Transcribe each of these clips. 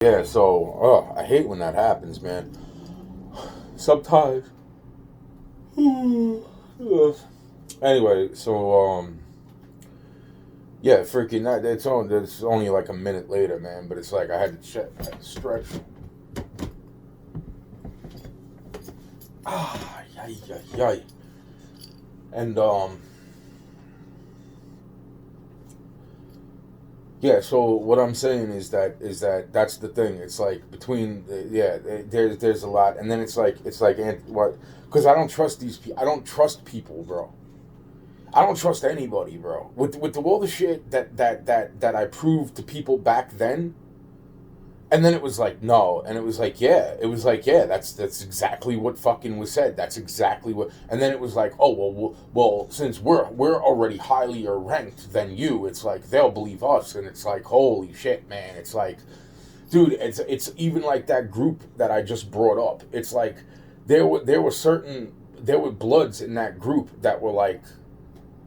Yeah, so I hate when that happens, man. Sometimes. Anyway, so yeah, freaking that. It's only like a minute later, man. But it's like I had to check, I had to stretch. Yay, yay, yay. And yeah. So what I'm saying is that that's the thing. It's like between there's a lot, and then it's like what? Because I don't trust these people. I don't trust people, bro. I don't trust anybody, bro. With all the shit that I proved to people back then, and then it was like no, and it was like yeah, that's exactly what fucking was said. That's exactly what, and then it was like oh well since we're already higher ranked than you, it's like they'll believe us, and it's like holy shit, man. It's like dude, it's even like that group that I just brought up. It's like there were bloods in that group that were like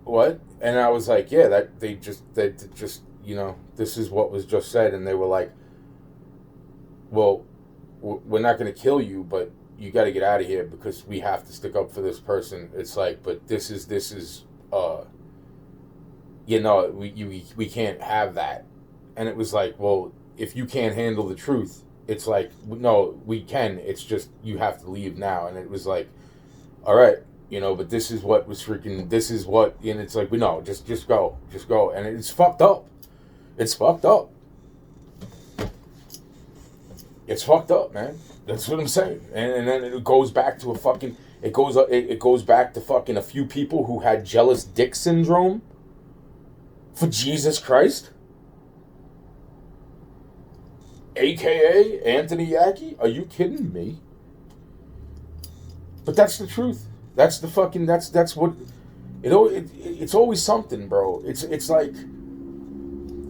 what? And I was like, yeah, that they just this is what was just said, and they were like, well, we're not going to kill you, but you got to get out of here because we have to stick up for this person. It's like, but this is we can't have that, and it was like, well, if you can't handle the truth, it's like no, we can. It's just you have to leave now, and it was like all right, but this is what was freaking, this is what, and it's like, no, just go, and it's fucked up. It's fucked up. It's fucked up, man. That's what I'm saying, and then it goes back to it goes back to fucking a few people who had jealous dick syndrome for Jesus Christ, aka Anthony Yaki. Are you kidding me? But that's the truth. That's the fucking. That's what. It's always something, bro. It's like.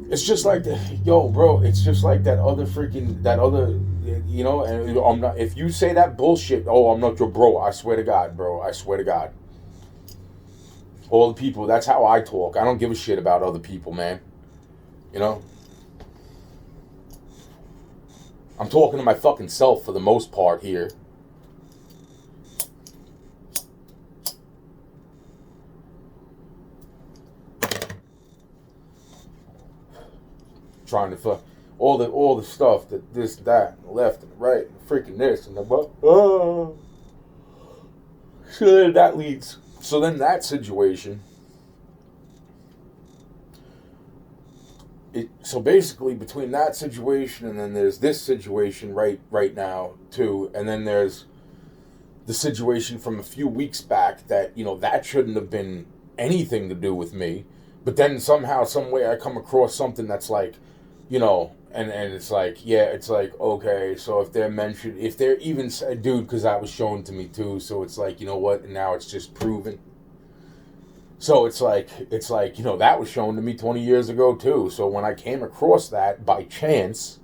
It's just like, yo, bro. It's just like that other. And I'm not. If you say that bullshit, oh, I'm not your bro. I swear to God, bro. I swear to God. All the people. That's how I talk. I don't give a shit about other people, man. You know. I'm talking to my fucking self for the most part here. Trying to fuck all the stuff that this, that, and the left and the right, and freaking this and the what. Oh. So then that leads. So then that situation. So basically, between that situation and then there's this situation right now too, and then there's the situation from a few weeks back that that shouldn't have been anything to do with me, but then somehow, some way, I come across something that's like, and it's like, yeah, it's like, okay, so if they're even, dude, because that was shown to me too, so it's like, you know what, and now it's just proven. So it's like that was shown to me 20 years ago too. So when I came across that by chance,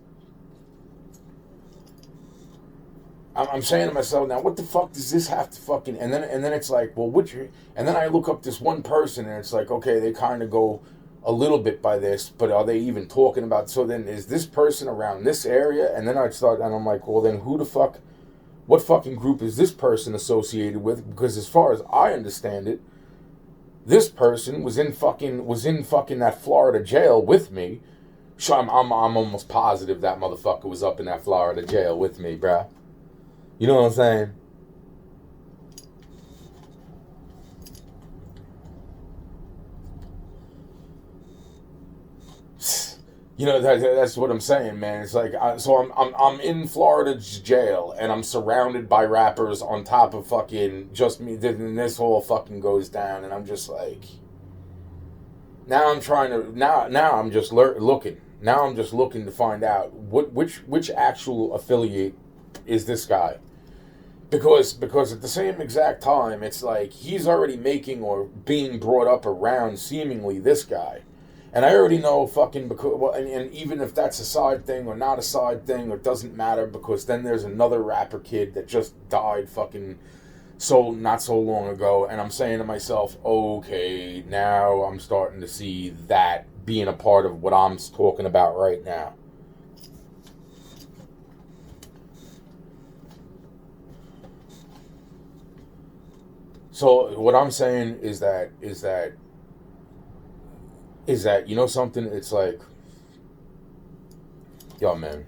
I'm saying to myself, now what the fuck does this have to fucking, and then it's like, well, and then I look up this one person, and it's like, okay, they kind of go a little bit by this, but are they even talking about, so then is this person around this area? And then and I'm like, well, then who the fuck, what fucking group is this person associated with? Because as far as I understand it, this person was in fucking that Florida jail with me. So I'm almost positive that motherfucker was up in that Florida jail with me, bruh. You know what I'm saying? That's what I'm saying, man. It's like I'm in Florida's jail, and I'm surrounded by rappers on top of fucking just me. Then this whole fucking goes down, and I'm just like, now I'm trying to now I'm just looking. Now I'm just looking to find out which actual affiliate is this guy, because at the same exact time, it's like he's already making or being brought up around seemingly this guy. And I already know fucking, because, well, and even if that's a side thing or not a side thing, it doesn't matter, because then there's another rapper kid that just died fucking so not so long ago, and I'm saying to myself, okay, now I'm starting to see that being a part of what I'm talking about right now. So what I'm saying is that you know something? It's like, yo, man.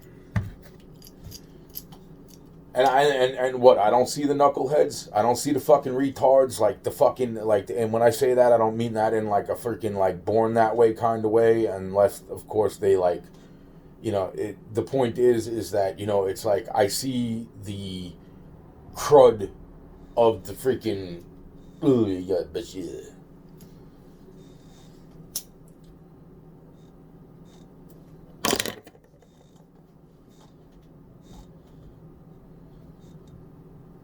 And what, I don't see the knuckleheads. I don't see the fucking retards, like the fucking like. And when I say that, I don't mean that in like a freaking like born that way kind of way, unless of course they like, you know. The point is that, you know, it's like I see the crud of the freaking. Ooh, yeah, but yeah.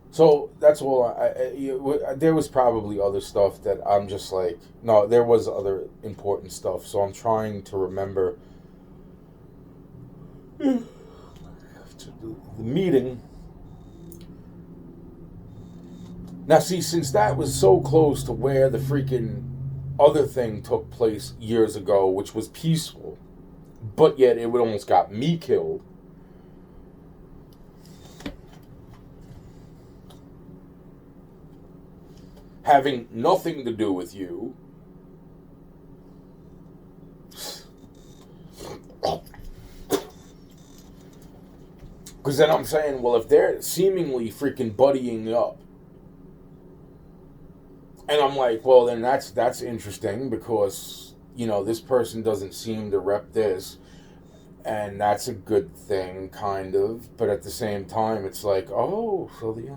So that's all. There was probably other stuff that I'm just like, no, there was other important stuff. So I'm trying to remember the meeting. Now, see, since that was so close to where the freaking other thing took place years ago, which was peaceful, but yet it would almost got me killed. Having nothing to do with you. Because then I'm saying, well, if they're seemingly freaking buddying up, and I'm like, well, then that's interesting because, you know, this person doesn't seem to rep this, and that's a good thing, kind of. But at the same time, it's like, oh, so the.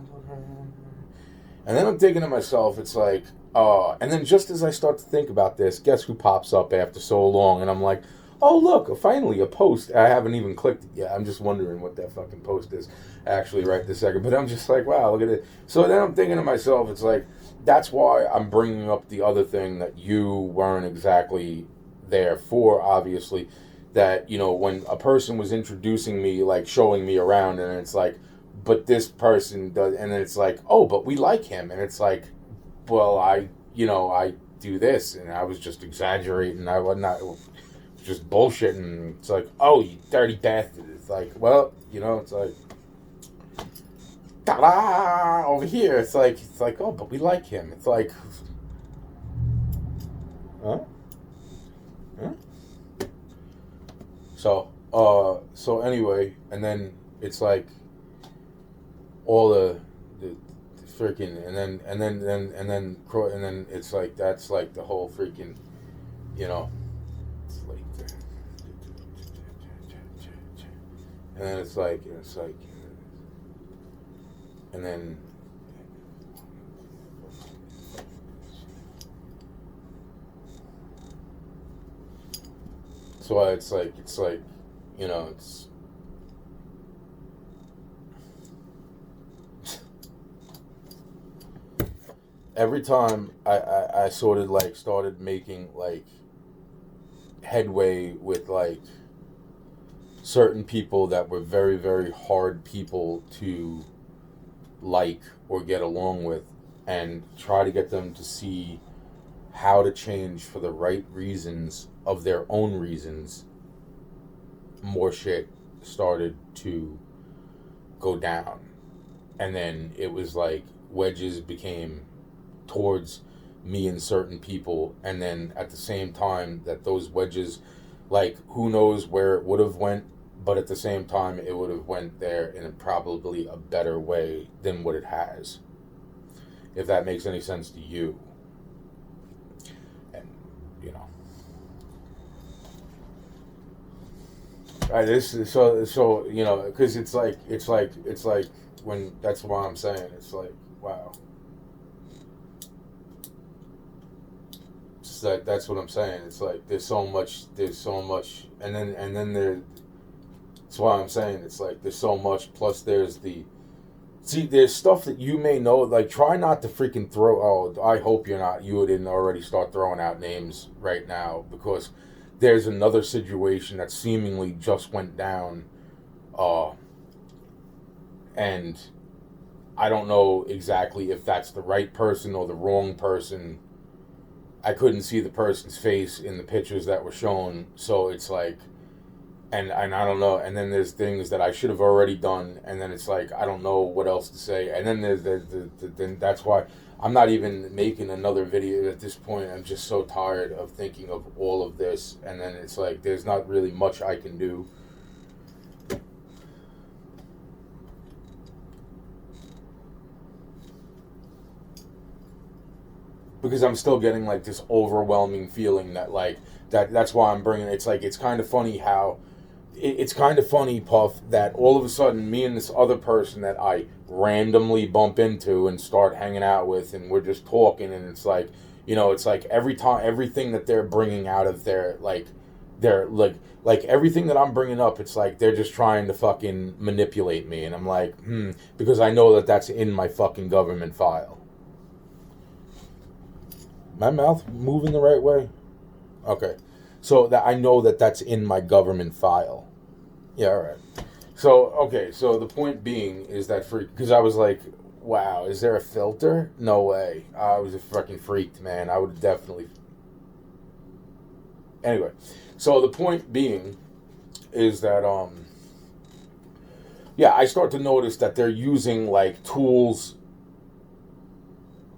And then I'm thinking to myself, it's like, and then just as I start to think about this, guess who pops up after so long? And I'm like, oh, look, finally a post. I haven't even clicked it yet. I'm just wondering what that fucking post is actually right this second. But I'm just like, wow, look at it. So then I'm thinking to myself, it's like, that's why I'm bringing up the other thing that you weren't exactly there for, obviously. That, you know, when a person was introducing me, like showing me around, and it's like, but this person does, and it's like, oh, but we like him, and it's like, well, I do this, and I was just exaggerating, I was not just bullshitting. It's like, oh, you dirty bastard. It's like, well, you know, it's like, ta-da, over here. It's like, oh, but we like him. It's like, huh? Huh? So anyway, and then it's like all the freaking, and then it's like, that's like the whole freaking, you know, it's like, and then it's like, and then so it's like, you know, it's every time I sort of like started making like headway with like certain people that were very, very hard people to like or get along with, and try to get them to see how to change for the right reasons of their own reasons, more shit started to go down. And then it was like wedges became towards me and certain people, and then at the same time that those wedges, like, who knows where it would have went, but at the same time it would have went there in probably a better way than what it has, if that makes any sense to you. And you know, this is so you know, because it's like when, that's why I'm saying, it's like, wow. That's what I'm saying. It's like there's so much, and then there. That's why I'm saying, it's like there's so much. Plus, there's there's stuff that you may know. Like, try not to freaking throw. Oh, I hope you didn't already start throwing out names right now, because there's another situation that seemingly just went down, and I don't know exactly if that's the right person or the wrong person. I couldn't see the person's face in the pictures that were shown, so it's like, and I don't know. And then there's things that I should have already done, and then it's like I don't know what else to say. And then then that's why I'm not even making another video at this point. I'm just so tired of thinking of all of this, and then it's like there's not really much I can do. Because I'm still getting like this overwhelming feeling that like that's why I'm bringing it's like it's kind of funny how it's kind of funny, Puff, that all of a sudden me and this other person that I randomly bump into and start hanging out with, and we're just talking, and it's like, you know, it's like every time everything that they're bringing out of their like they're like everything that I'm bringing up, it's like they're just trying to fucking manipulate me, and I'm like, because I know that that's in my fucking government file. My mouth moving the right way? Okay. So that I know that that's in my government file. Yeah, all right. So, okay, so the point being is that because I was like, wow, is there a filter? No way. I was a fucking freaked, man. I would definitely. Anyway, so the point being is that, yeah, I start to notice that they're using like tools.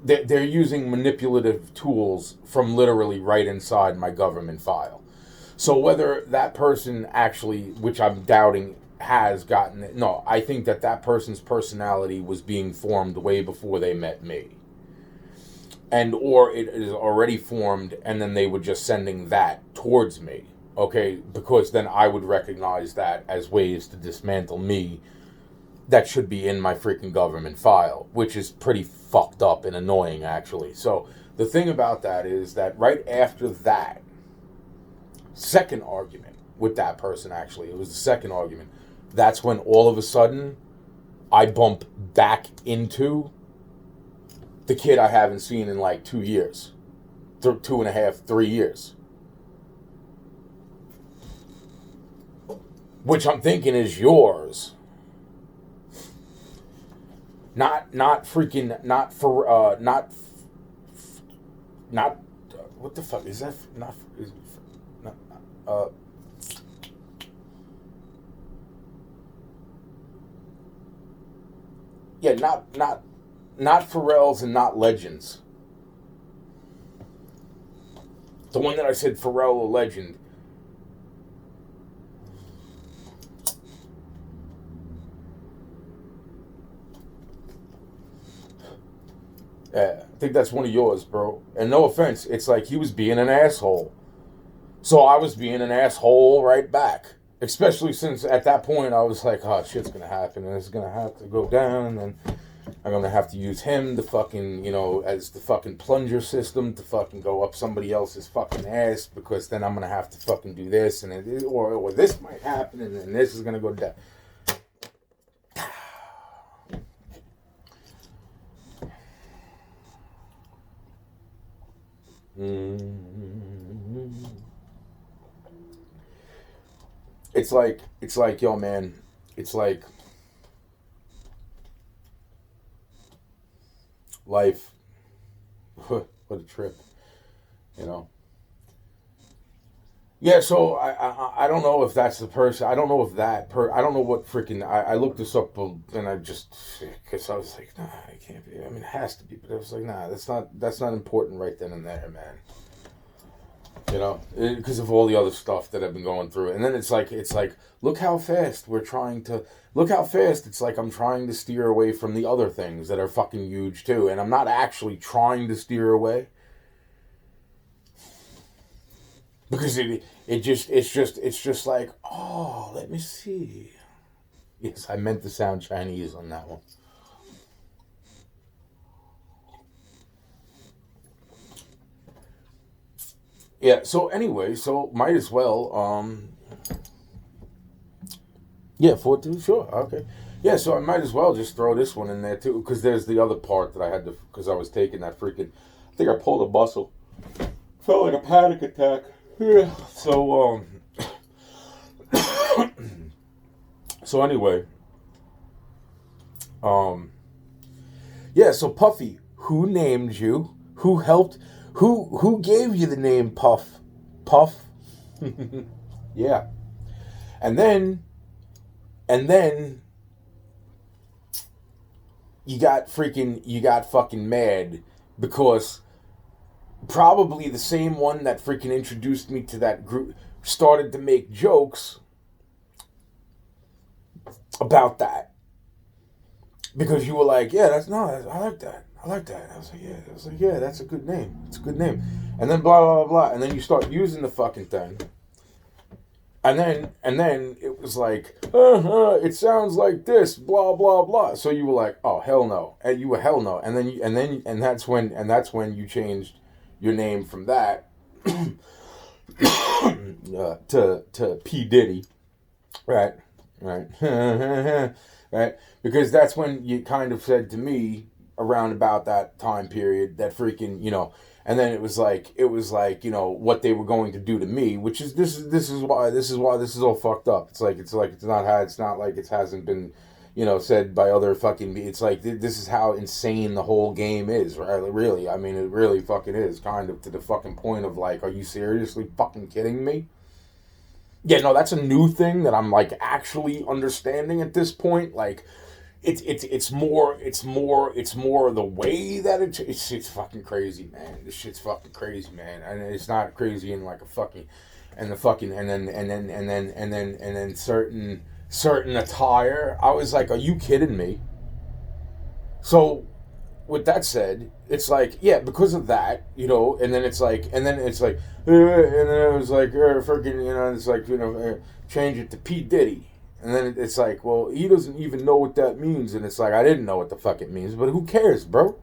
They're using manipulative tools from literally right inside my government file. So whether that person actually, which I'm doubting, has gotten it, no, I think that that person's personality was being formed way before they met me. And or it is already formed and then they were just sending that towards me. Okay, because then I would recognize that as ways to dismantle me that should be in my freaking government file, which is pretty fucked up and annoying, actually. So the thing about that is that right after that second argument with that person, actually, it was the second argument, that's when all of a sudden I bump back into the kid I haven't seen in like 2 years, 2.5, 3 years. Which I'm thinking is yours. Not freaking, not for, not, what the fuck, is that, not, yeah, not Pharrell's and not Legends. The one that I said Pharrell or Legend. Yeah, I think that's one of yours, bro. And no offense, it's like he was being an asshole. So I was being an asshole right back. Especially since at that point I was like, oh, shit's gonna happen and it's gonna have to go down and then I'm gonna have to use him to fucking, you know, as the fucking plunger system to fucking go up somebody else's fucking ass because then I'm gonna have to fucking do this and it, or this might happen and then this is gonna go down. It's like, yo, man, it's like life. What a trip, you know. Yeah, so I don't know if that's the person. I don't know if I don't know what freaking. I looked this up and I just because I was like, nah, it can't be. I mean, it has to be, but I was like, nah, that's not important right then and there, man. You know, because of all the other stuff that I've been going through, and then it's like look how fast it's like I'm trying to steer away from the other things that are fucking huge too, and I'm not actually trying to steer away. Because it's just like, oh, let me see. Yes, I meant to sound Chinese on that one. Yeah, so anyway, so might as well, yeah, 4-2, sure, okay. Yeah, so I might as well just throw this one in there too, because there's the other part that I had to, because I was taking that freaking, I think I pulled a muscle. Felt like a panic attack. Yeah, so, so anyway, yeah, so Puffy, who named you? Who helped? Who gave you the name Puff? Puff? Yeah. And then you got fucking mad because probably the same one that freaking introduced me to that group started to make jokes about that. Because you were like, yeah, I like that. I like that. I was like, yeah, that's a good name. It's a good name. And then blah, blah, blah, blah. And then you start using the fucking thing. And then it was like, it sounds like this, blah, blah, blah. So you were like, oh, hell no. And you were hell no. And that's when you changed your name from that to P. Diddy. Right. Right? Because that's when you kind of said to me around about that time period that freaking, and then it was like, what they were going to do to me, which is this is why this is all fucked up. It's like it's not like it hasn't been, said by other fucking, it's like this is how insane the whole game is, right? Really, I mean, it really fucking is, kind of to the fucking point of like, are you seriously fucking kidding me? Yeah, no, that's a new thing that I'm like actually understanding at this point. Like, it's more the way that it's fucking crazy, man. This shit's fucking crazy, man. And it's not crazy in like a fucking and then certain attire. I was like, are you kidding me? So with that said, it's like, yeah, because of that, and then it's like, and then it was like, freaking, it's like, change it to P. Diddy. And then it's like, well, he doesn't even know what that means. And it's like, I didn't know what the fuck it means, but who cares, bro?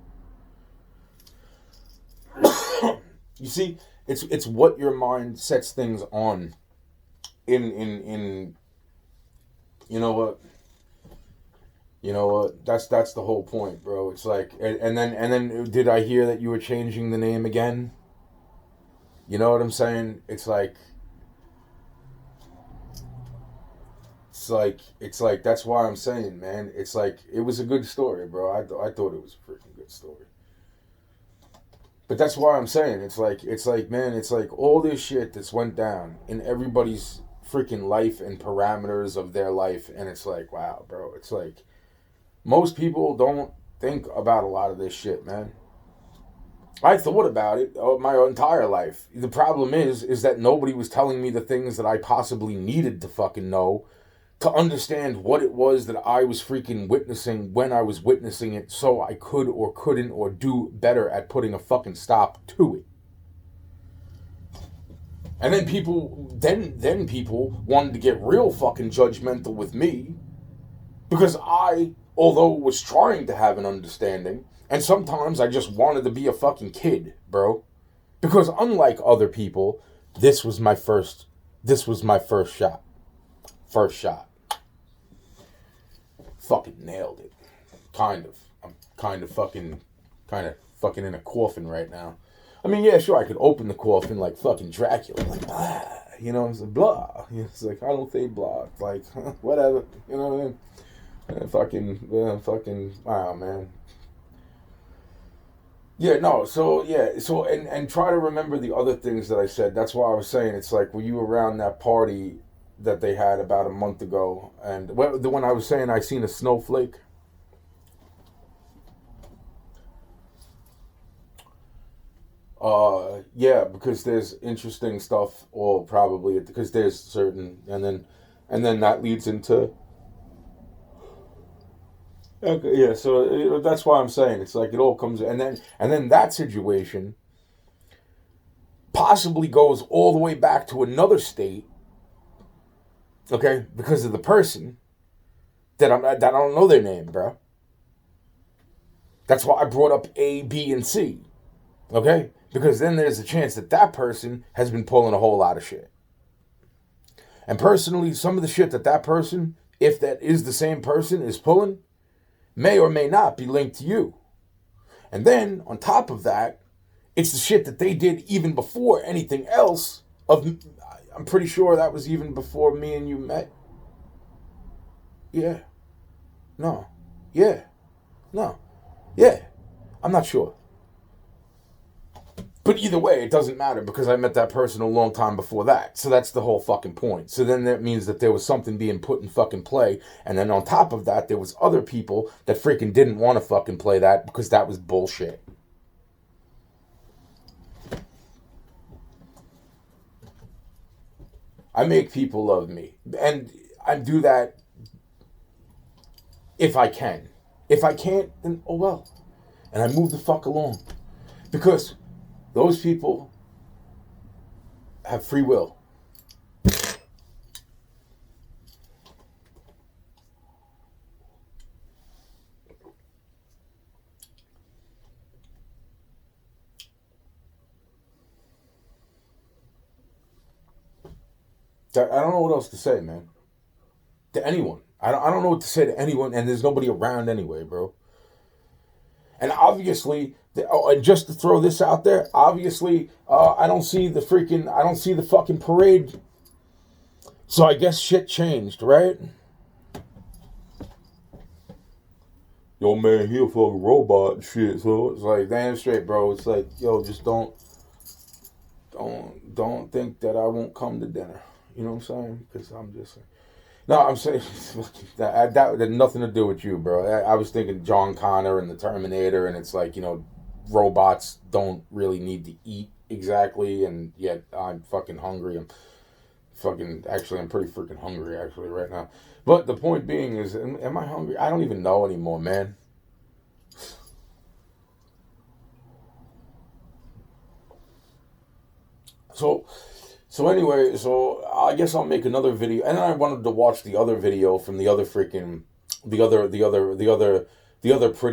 You see, it's what your mind sets things on in you know what? That's the whole point, bro. It's like, and then did I hear that you were changing the name again? You know what I'm saying? It's like that's why I'm saying, man. It's like, it was a good story, bro. I thought it was a freaking good story. But that's why I'm saying, it's like, man, it's like all this shit that's went down in everybody's freaking life and parameters of their life, and it's like, wow, bro. It's like, most people don't think about a lot of this shit, man. I thought about it my entire life. The problem is that nobody was telling me the things that I possibly needed to fucking know to understand what it was that I was freaking witnessing when I was witnessing it, so I could or couldn't or do better at putting a fucking stop to it. And then people wanted to get real fucking judgmental with me because I, although was trying to have an understanding, and sometimes I just wanted to be a fucking kid, bro. Because unlike other people, this was my first shot. First shot. Fucking nailed it. Kind of. I'm kind of fucking in a coffin right now. I mean, yeah, sure, I could open the coffin like fucking Dracula. Like, blah. It's like, blah. It's like, I don't say blah. It's like, whatever. You know what I mean? Fucking, wow, man. Yeah, no, so and try to remember the other things that I said. That's why I was saying, it's like, were you around that party that they had about a month ago? And the one I was saying I seen a snowflake. Yeah, because there's interesting stuff, or probably because there's certain, and then that leads into. Okay, yeah, so that's why I'm saying, it's like it all comes, and then that situation possibly goes all the way back to another state, okay, because of the person that I don't know their name, bro. That's why I brought up A, B, and C, okay, because then there's a chance that person has been pulling a whole lot of shit. And personally, some of the shit that person, if that is the same person, is pulling, may or may not be linked to you. And then, on top of that, it's the shit that they did even before anything else. I'm pretty sure that was even before me and you met. Yeah. No. Yeah. No. Yeah. I'm not sure. But either way, it doesn't matter because I met that person a long time before that. So that's the whole fucking point. So then that means that there was something being put in fucking play. And then on top of that, there was other people that freaking didn't want to fucking play that because that was bullshit. I make people love me. And I do that if I can. If I can't, then oh well. And I move the fuck along. Because those people have free will. I don't know what else to say, man. To anyone. I don't know what to say to anyone, and there's nobody around anyway, bro. And obviously, and just to throw this out there, obviously, I don't see the fucking parade. So I guess shit changed, right? Yo, man, he a fucking robot and shit. So it's like, damn straight, bro. It's like, yo, just don't think that I won't come to dinner. You know what I'm saying? Because I'm just... No, I'm saying that had nothing to do with you, bro. I was thinking John Connor and the Terminator, and it's like, you know, robots don't really need to eat exactly, and yet I'm fucking hungry. I'm pretty freaking hungry, actually, right now. But the point being is, am I hungry? I don't even know anymore, man. So anyway, so I guess I'll make another video, and then I wanted to watch the other video from the other pretty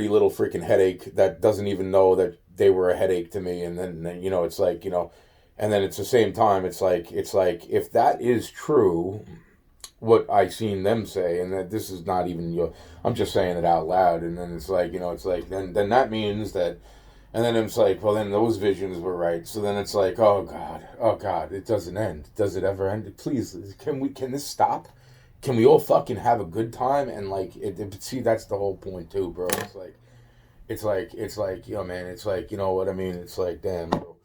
little freaking headache that doesn't even know that they were a headache to me, and then you know, it's like, you know, and then it's the same time, it's like if that is true, what I seen them say, and that this is not even your, I'm just saying it out loud, and then it's like, you know, it's like then that means that. And then it's like, well, then those visions were right. So then it's like, oh God, it doesn't end. Does it ever end? Please, can this stop? Can we all fucking have a good time? And like, see, that's the whole point too, bro. It's like, yo, man, it's like, you know what I mean? It's like, damn, bro.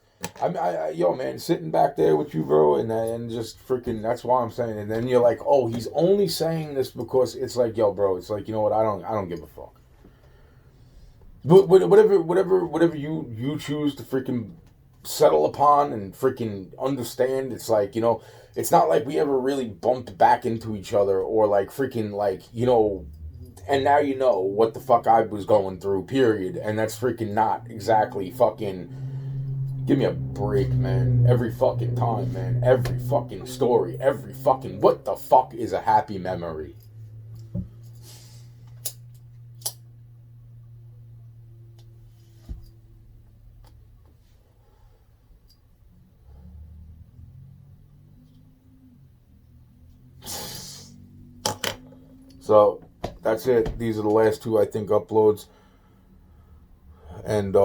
Yo, man, sitting back there with you, bro, and just freaking, that's why I'm saying. And then you're like, oh, he's only saying this because it's like, yo, bro, it's like, you know what? I don't give a fuck. But whatever you choose to freaking settle upon and freaking understand, it's like, you know, it's not like we ever really bumped back into each other or like freaking like, you know, and now you know what the fuck I was going through, period. And that's freaking not exactly fucking, give me a break, man. Every fucking time, man. Every fucking story, every fucking, what the fuck is a happy memory? So that's it. These are the last two, I think, uploads. And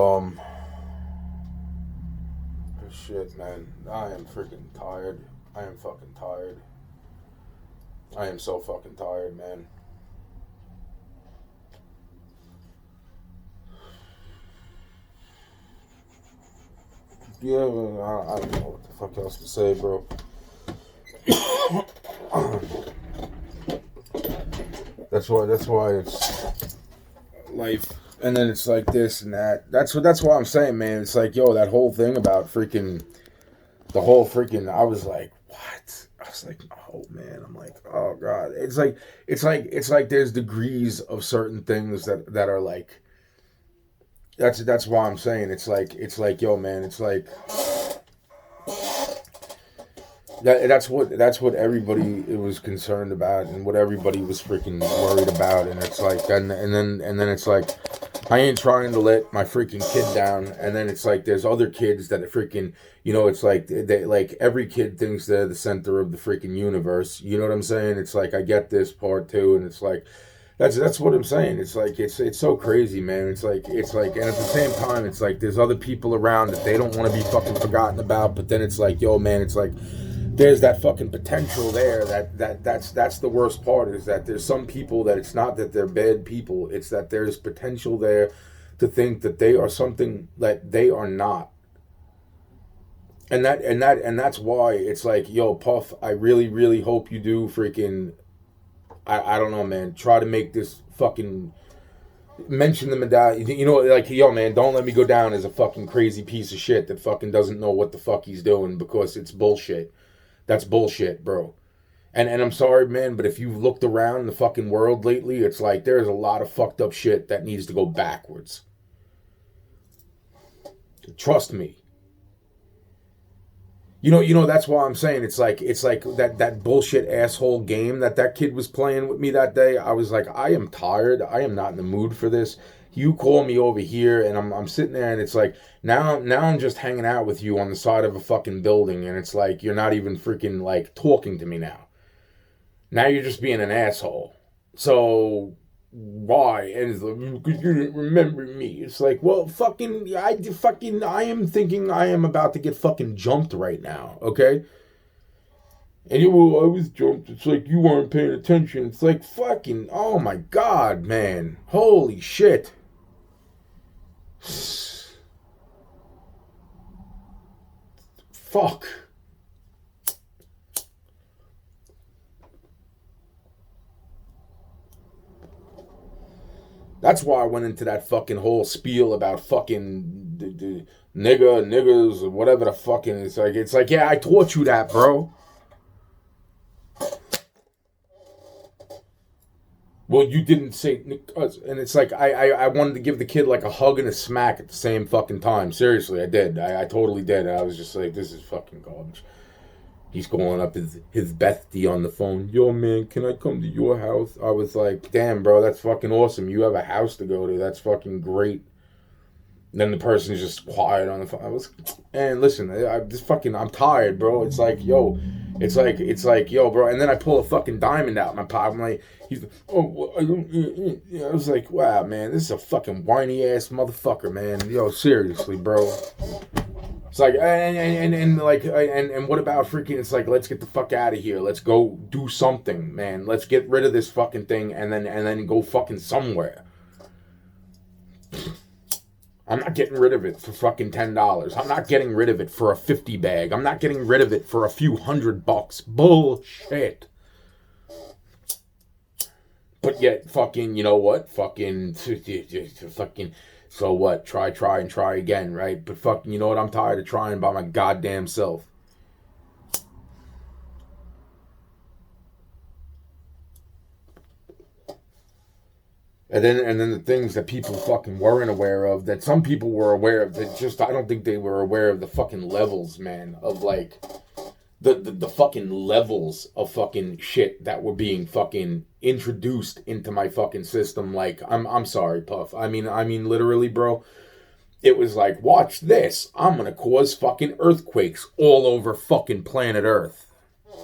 shit, man, I am freaking tired. I am fucking tired. I am so fucking tired, man. Yeah, I don't know what the fuck else to say, bro. That's why it's life. And then it's like this and that. That's why I'm saying, man. It's like, yo, that whole thing about freaking, the whole freaking, I was like, what? I was like, oh man. I'm like, oh God. It's like there's degrees of certain things that are like, that's why I'm saying it's like, yo, man, it's like, that's what everybody was concerned about and what everybody was freaking worried about, and it's like, and then it's like, I ain't trying to let my freaking kid down, and then it's like there's other kids that are freaking, you know, it's like they like every kid thinks they're the center of the freaking universe. You know what I'm saying? It's like I get this part too, and it's like that's what I'm saying. It's like it's so crazy, man. It's like and at the same time, it's like there's other people around that they don't want to be fucking forgotten about, but then it's like, yo, man, it's like there's that fucking potential there that's the worst part, is that there's some people that it's not that they're bad people, it's that there's potential there to think that they are something that they are not. And that's why it's like, yo, Puff, I really, really hope you do freaking, I don't know, man, try to make this fucking, mention the medallion. You know, like, yo, man, don't let me go down as a fucking crazy piece of shit that fucking doesn't know what the fuck he's doing, because it's bullshit. That's bullshit, bro. And I'm sorry, man, but if you've looked around the fucking world lately, it's like there's a lot of fucked up shit that needs to go backwards. Trust me. That's why I'm saying it's like that bullshit asshole game that kid was playing with me that day. I was like, I am tired. I am not in the mood for this. You call me over here, and I'm sitting there, and it's like, now I'm just hanging out with you on the side of a fucking building, and it's like you're not even freaking like talking to me now. Now you're just being an asshole. So why? And it's like, because you didn't remember me. It's like, well, I am thinking I am about to get fucking jumped right now, okay? And I was jumped. It's like you weren't paying attention. It's like fucking, oh my god, man. Holy shit. Fuck. That's why I went into that fucking whole spiel about fucking niggas, or whatever the fucking. It's like, yeah, I taught you that, bro. Well, you didn't say, and it's like I wanted to give the kid like a hug and a smack at the same fucking time. Seriously, I did. I totally did. I was just like, this is fucking garbage. He's calling up his bestie on the phone. Yo, man, can I come to your house? I was like, damn, bro, that's fucking awesome. You have a house to go to. That's fucking great. And then the person's just quiet on the phone. And listen, I'm tired, bro. It's like, yo, bro. And then I pull a fucking diamond out of my pocket. I'm like, I was like, wow, man, this is a fucking whiny ass motherfucker, man. Yo, seriously, bro. It's like, and what about freaking? It's like, let's get the fuck out of here. Let's go do something, man. Let's get rid of this fucking thing, and then go fucking somewhere. I'm not getting rid of it for fucking $10. I'm not getting rid of it for a 50 bag. I'm not getting rid of it for a few $100. Bullshit. But yet, fucking, you know what? Fucking, so what? Try, and try again, right? But fucking, you know what? I'm tired of trying by my goddamn self. And then the things that people fucking weren't aware of, that some people were aware of, that just, I don't think they were aware of the fucking levels, man, of like the fucking levels of fucking shit that were being fucking introduced into my fucking system. Like, I'm sorry, Puff. I mean literally, bro. It was like, watch this. I'm gonna cause fucking earthquakes all over fucking planet Earth.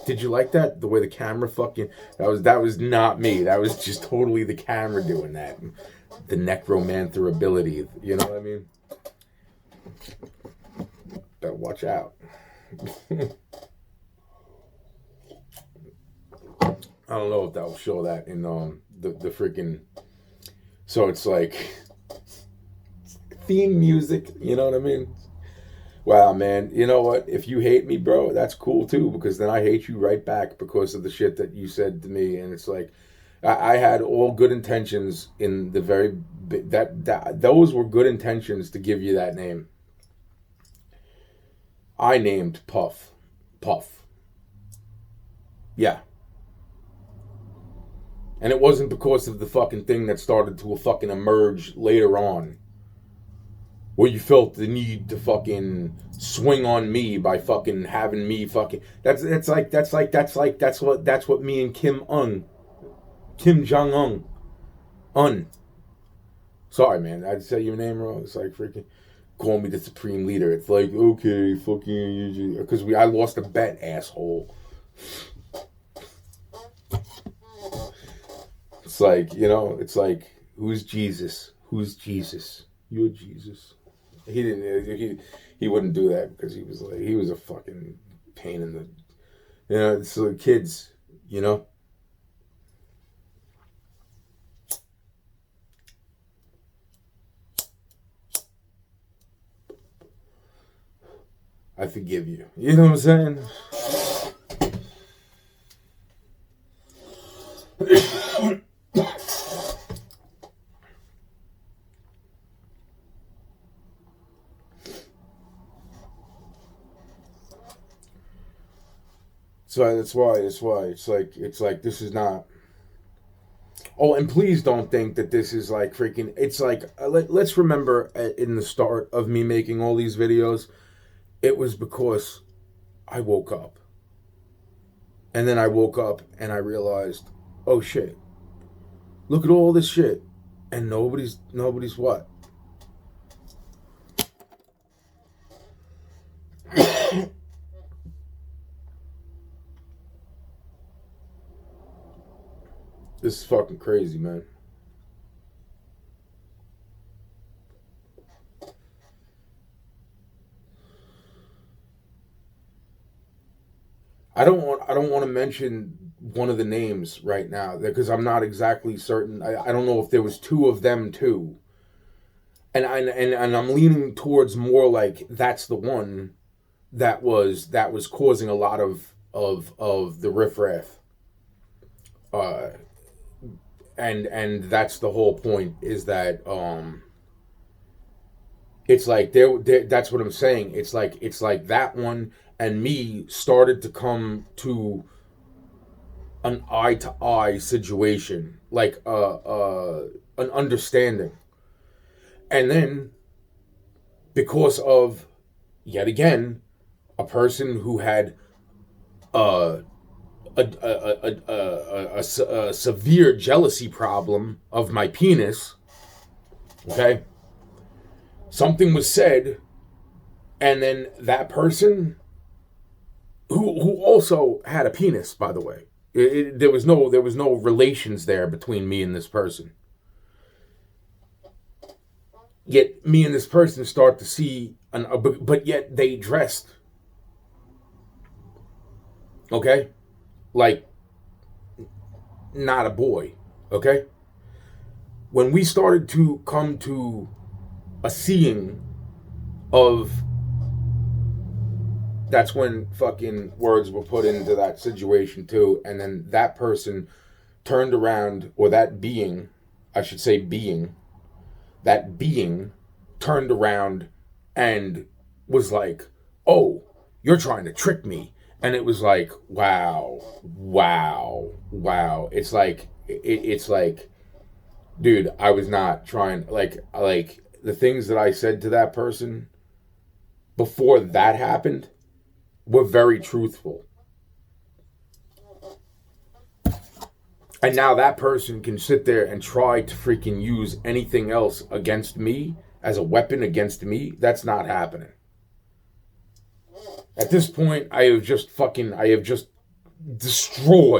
Did you like that? The way the camera fucking, that was not me. That was just totally the camera doing that. The necromancer ability. You know what I mean? Better watch out. I don't know if that will show that in the freaking. So it's like theme music. You know what I mean? Wow, man. You know what? If you hate me, bro, that's cool too, because then I hate you right back because of the shit that you said to me. And it's like, I had all good intentions in the very that those were good intentions to give you that name. I named Puff. Puff. Yeah. And it wasn't because of the fucking thing that started to fucking emerge later on, where you felt the need to fucking swing on me by fucking having me fucking. That's what me and Kim Jong Un. Sorry, man, I'd say your name wrong. It's like freaking call me the supreme leader. It's like, okay, fucking, because I lost a bet, asshole. It's like, it's like, who's Jesus? Who's Jesus? You're Jesus. He didn't. He wouldn't do that because he was a fucking pain in the. It's the kids. I forgive you. You know what I'm saying? So that's why it's like this is not. Oh, and please don't think that this is like freaking. It's like let's remember in the start of me making all these videos, it was because I woke up, and then I woke up and I realized, oh shit, look at all this shit, and nobody's what. This is fucking crazy, man. I don't want to mention one of the names right now because I'm not exactly certain. I don't know if there was two of them too. And I'm leaning towards more like that's the one that was causing a lot of the riffraff. And that's the whole point is that it's like that's what I'm saying. It's like that one and me started to come to an eye to eye situation, like an understanding. And then because of yet again a person who had a severe jealousy problem of my penis, okay? Something was said, and then that person, who also had a penis, by the way, there was no relations there between me and this person. Yet me and this person start to see, but yet they dressed, okay, like not a boy, okay? When we started to come to a seeing of, that's when fucking words were put into that situation too, and then that person turned around, or that being, I should say being, that being turned around and was like, oh, you're trying to trick me. And it was like, wow. It's like, dude, I was not trying, like the things that I said to that person before that happened were very truthful. And now that person can sit there and try to freaking use anything else against me as a weapon against me. That's not happening. At this point, I have just destroyed